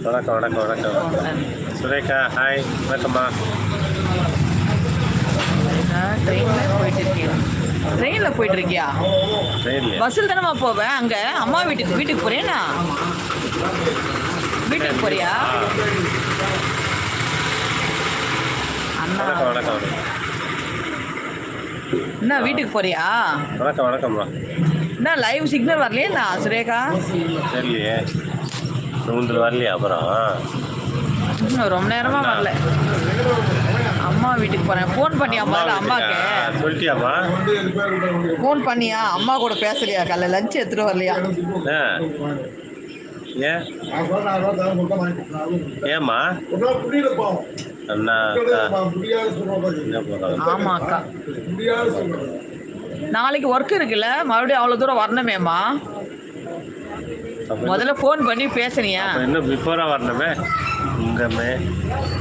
வணக்கம் வணக்கம் வணக்கம் சுரேகா ஹாய் வணக்கம்மா. ட்ரெயினில் போயிட்டு இருக்கியா? ட்ரெயின்லையா? பஸ்ஸில் தானேம்மா போவேன். அங்கே அம்மா வீட்டுக்கு போறியாண்ணா? வீட்டுக்கு போறியா? அண்ணா வணக்கம் வணக்கம் வணக்கம் என்ன வீட்டுக்கு போறியா? வணக்கம் வணக்கம்மா. என்ன லைவ் சிக்னல் வரலையா சுரேகா? தெரியலையே, உங்களுக்கு வரலையா? அப்புறம் இன்னும் ரொம்ப நேரமா வரல. அம்மா வீட்டுக்கு போறேன். ஃபோன் பண்ணியா முதல்ல அம்மாக்கு? சொல்லிட்டியாம்மா? ஃபோன் பண்ணியா? அம்மா கூட பேசலையா? காலைல லஞ்ச் எடுத்துட்டு வரலையா? ஏன் ஏம்மா அண்ணா ஆமா அக்கா, நாளைக்கு ஒர்க் இருக்குல்ல, மறுபடியும் அவ்வளோ தூரம் வரணுமேம்மா. முதல்ல ஃபோன் பண்ணி பேசுனியா? இன்னும் பிஃபோராக வரணுமே இங்கமே.